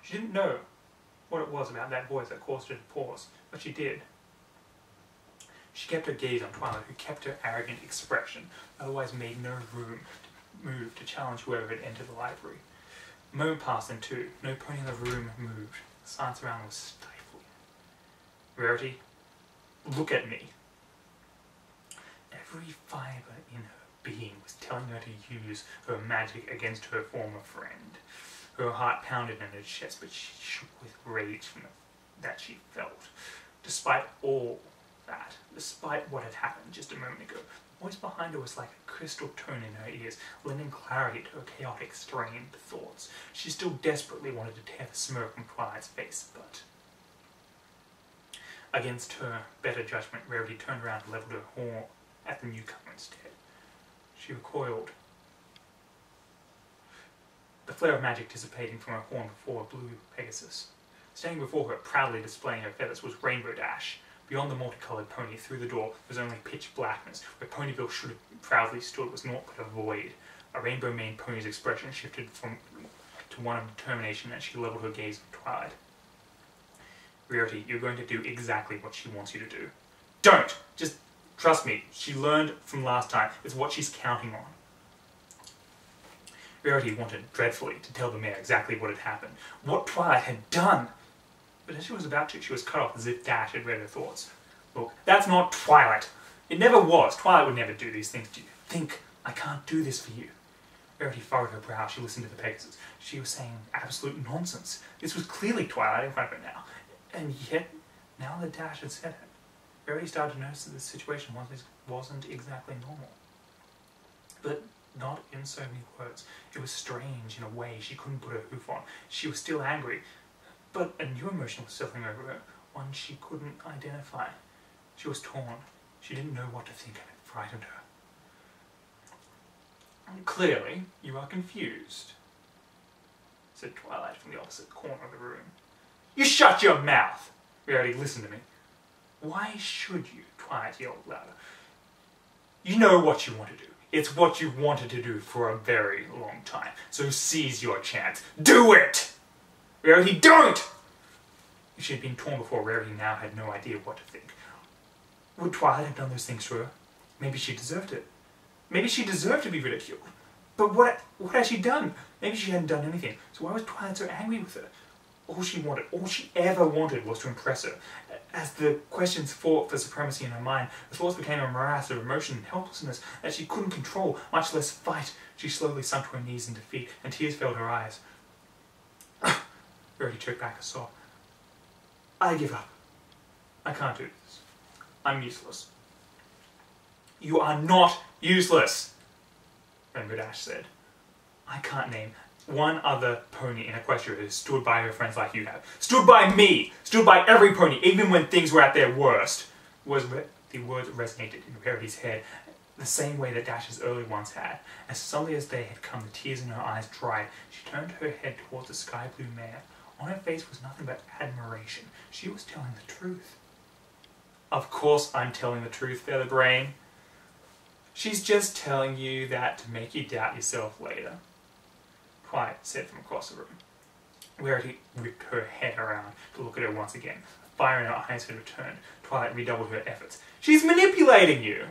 She didn't know what it was about that voice that caused her to pause, but she did. She kept her gaze on Twilight, who kept her arrogant expression, otherwise made no room to move to challenge whoever had entered the library. A moment passed, and two. No pony in the room moved. The silence around was stifling. Rarity, look at me. Every fibre in her being was telling her to use her magic against her former friend. Her heart pounded in her chest, but she shook with rage from that she felt. Despite all that, despite what had happened just a moment ago, the voice behind her was like a crystal tone in her ears, lending clarity to her chaotic, strained thoughts. She still desperately wanted to tear the smirk from Twilight's face, but against her better judgment, Rarity turned around and levelled her horn at the newcomer instead. She recoiled, the flare of magic dissipating from her horn before a blue Pegasus. Standing before her, proudly displaying her feathers, was Rainbow Dash. Beyond the multicoloured pony, through the door, was only pitch blackness. Where Ponyville should have proudly stood was naught but a void. A rainbow-maned pony's expression shifted to one of determination as she levelled her gaze at Twilight. Rarity, you're going to do exactly what she wants you to do. Don't! Just trust me. She learned from last time. It's what she's counting on. Rarity wanted dreadfully to tell the mayor exactly what had happened, what Twilight had done. But as she was about to, she was cut off as if Dash had read her thoughts. Look, that's not Twilight. It never was. Twilight would never do these things to you. Think, I can't do this for you. Rarity furrowed her brow. She listened to the Pegasus. She was saying absolute nonsense. This was clearly Twilight in front of her now. And yet, now that Dash had said it, Rarity started to notice that the situation wasn't exactly normal. But not in so many words. It was strange in a way she couldn't put her hoof on. She was still angry, but a new emotion was settling over her, one she couldn't identify. She was torn. She didn't know what to think, and it frightened her. Clearly, you are confused, said Twilight from the opposite corner of the room. You shut your mouth! Rarity, listen to me. Why should you? Twilight yelled louder. You know what you want to do. It's what you wanted to do for a very long time. So seize your chance. Do it! Rarity, don't! If she had been torn before, Rarity now had no idea what to think. Would Twilight have done those things to her? Maybe she deserved it. Maybe she deserved to be ridiculed. But what had she done? Maybe she hadn't done anything. So why was Twilight so angry with her? All she wanted, all she ever wanted was to impress her. As the questions fought for supremacy in her mind, the thoughts became a morass of emotion and helplessness that she couldn't control, much less fight. She slowly sunk to her knees in defeat, and tears filled her eyes. Rarity choked back a sob. I give up. I can't do this. I'm useless. You are not useless, Rainbow Dash said. I can't name one other pony in Equestria who stood by her friends like you have. Stood by me! Stood by every pony, even when things were at their worst. The words resonated in Rarity's head the same way that Dash's early ones had. As suddenly as they had come, the tears in her eyes dried. She turned her head towards the sky-blue mare. On her face was nothing but admiration. She was telling the truth. Of course I'm telling the truth, Featherbrain. She's just telling you that to make you doubt yourself later. Twilight said from across the room. Rarity whipped her head around to look at her once again. The fire in her eyes had returned. Twilight redoubled her efforts. She's manipulating you!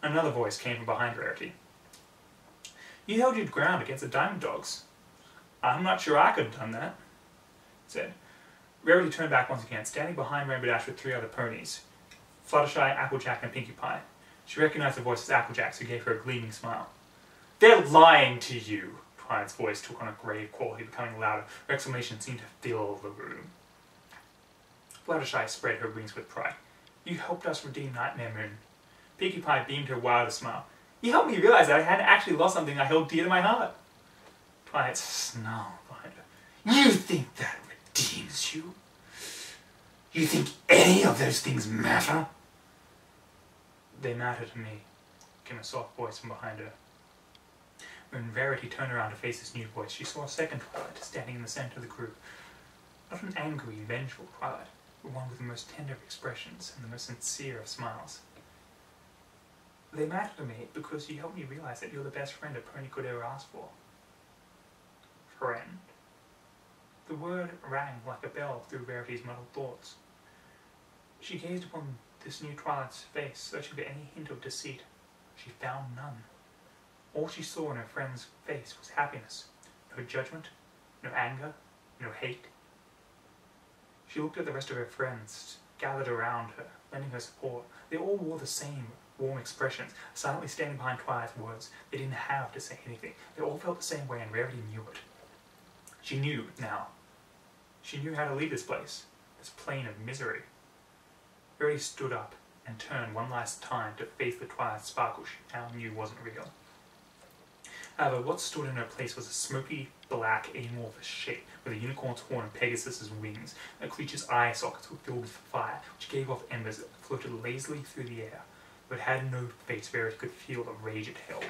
Another voice came from behind Rarity. You held your ground against the Diamond Dogs. I'm not sure I could have done that, said. Rarity turned back once again, standing behind Rainbow Dash with three other ponies, Fluttershy, Applejack, and Pinkie Pie. She recognized the voice as Applejack's, who gave her a gleaming smile. They're lying to you! Twilight's voice took on a grave quality, becoming louder. Her exclamation seemed to fill the room. Fluttershy spread her wings with pride. You helped us redeem Nightmare Moon. Pinkie Pie beamed her wildest smile. You helped me realize that I hadn't actually lost something I held dear to my heart. Twilight snarled behind her. You think that redeems you? You think any of those things matter? They matter to me, came a soft voice from behind her. When Rarity turned around to face this new voice, she saw a second Twilight standing in the centre of the group. Not an angry, vengeful Twilight, but one with the most tender of expressions and the most sincere of smiles. They matter to me because you helped me realize that you're the best friend a pony could ever ask for. Friend. The word rang like a bell through Rarity's muddled thoughts. She gazed upon this new Twilight's face, searching for any hint of deceit. She found none. All she saw in her friend's face was happiness. No judgment, no anger, no hate. She looked at the rest of her friends, gathered around her, lending her support. They all wore the same warm expressions, silently standing behind Twilight's words. They didn't have to say anything. They all felt the same way, and Rarity knew it. She knew now. She knew how to leave this place, this plane of misery. Rarity stood up and turned one last time to face the Twilight sparkle she now knew wasn't real. However, what stood in her place was a smoky, black, amorphous shape with a unicorn's horn and Pegasus's wings. The creature's eye sockets were filled with fire, which gave off embers that floated lazily through the air. But it had no face where it could feel the rage it held,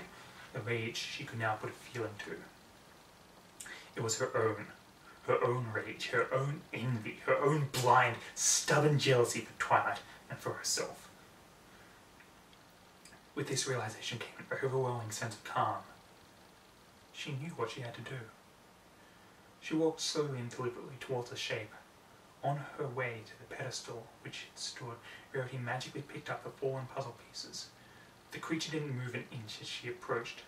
the rage she could now put a feeling to. It was her own rage, her own envy, her own blind, stubborn jealousy for Twilight and for herself. With this realization came an overwhelming sense of calm. She knew what she had to do. She walked slowly and deliberately towards the shape. On her way to the pedestal which it stood, Rarity magically picked up the fallen puzzle pieces. The creature didn't move an inch as she approached.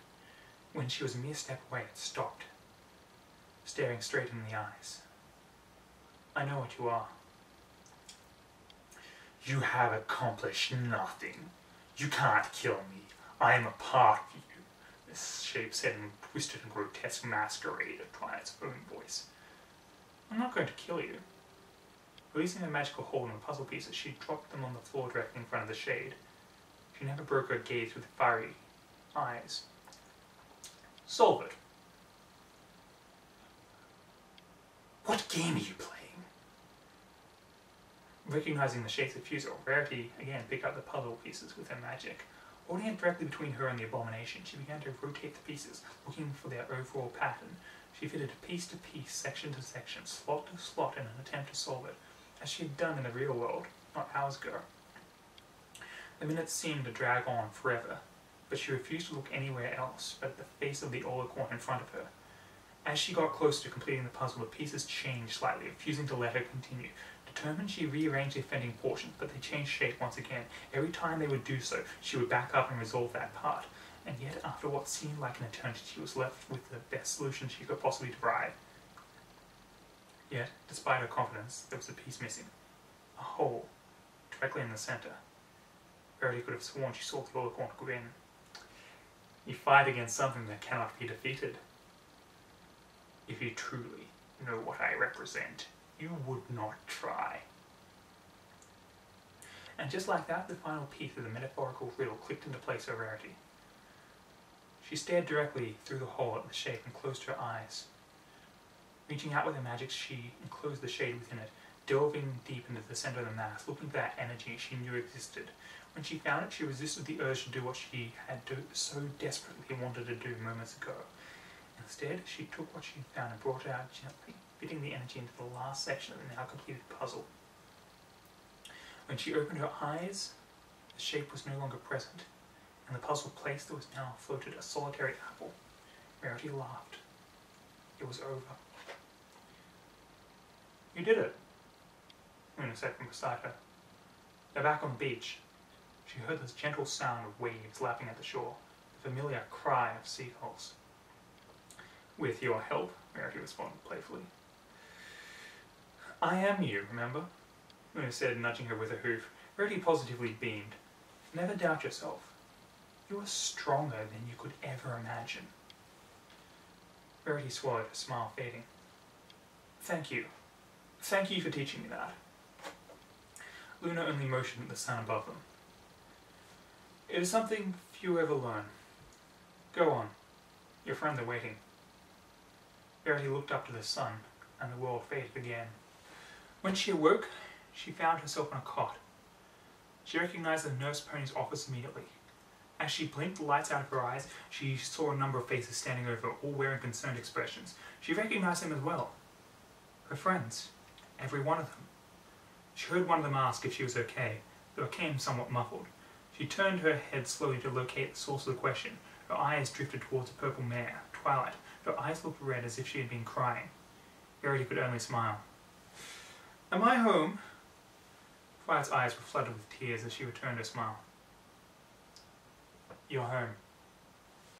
When she was a mere step away, it stopped, staring straight in the eyes. "I know what you are." "You have accomplished nothing. You can't kill me. I am a part of you," this shape said in a twisted and grotesque masquerade of Twilight's own voice. "I'm not going to kill you." Releasing her magical hold on the puzzle pieces, she dropped them on the floor directly in front of the shade. She never broke her gaze with fiery eyes. "Solve it." "What game are you playing?" Recognizing the shape's refusal, Rarity again picked up the puzzle pieces with her magic. Holding it directly between her and the abomination, she began to rotate the pieces, looking for their overall pattern. She fitted piece to piece, section to section, slot to slot in an attempt to solve it, as she had done in the real world, not hours ago. The minutes seemed to drag on forever, but she refused to look anywhere else but at the face of the Olicorn in front of her. As she got closer to completing the puzzle, the pieces changed slightly, refusing to let her continue. Determined, she rearranged the offending portions, but they changed shape once again. Every time they would do so, she would back up and resolve that part. And yet, after what seemed like an eternity, she was left with the best solution she could possibly devise. Yet, despite her confidence, there was a piece missing. A hole, directly in the center. Rarity could have sworn she saw the Olicorn grin. "You fight against something that cannot be defeated. If you truly know what I represent, you would not try." And just like that, the final piece of the metaphorical riddle clicked into place for Rarity. She stared directly through the hole at the shape and closed her eyes. Reaching out with her magic, she enclosed the shade within it, delving deep into the center of the mass, looking for that energy she knew existed. When she found it, she resisted the urge to do what she had so desperately wanted to do moments ago. Instead, she took what she had found and brought it out gently, fitting the energy into the last section of the now completed puzzle. When she opened her eyes, the shape was no longer present. In the puzzle place there was now floated a solitary apple. Rarity laughed. It was over. "You did it," Luna said from beside her. They're back on the beach. She heard this gentle sound of waves lapping at the shore, the familiar cry of seagulls. "With your help," Rarity responded playfully. "I am you, remember?" Luna said, nudging her with a hoof. Rarity positively beamed. "Never doubt yourself. You are stronger than you could ever imagine." Rarity swallowed, her smile fading. "Thank you. Thank you for teaching me that." Luna only motioned at the sun above them. "It is something few ever learn. Go on. Your friends are waiting." Rarity looked up to the sun, and the world faded again. When she awoke, she found herself on a cot. She recognized the nurse pony's office immediately. As she blinked the lights out of her eyes, she saw a number of faces standing over her, all wearing concerned expressions. She recognized them as well. Her friends. Every one of them. She heard one of them ask if she was okay, though it came somewhat muffled. She turned her head slowly to locate the source of the question. Her eyes drifted towards a purple mare, Twilight. Her eyes looked red as if she had been crying. Verity could only smile. Am I home? Violet's eyes were flooded with tears as she returned her smile. You're home.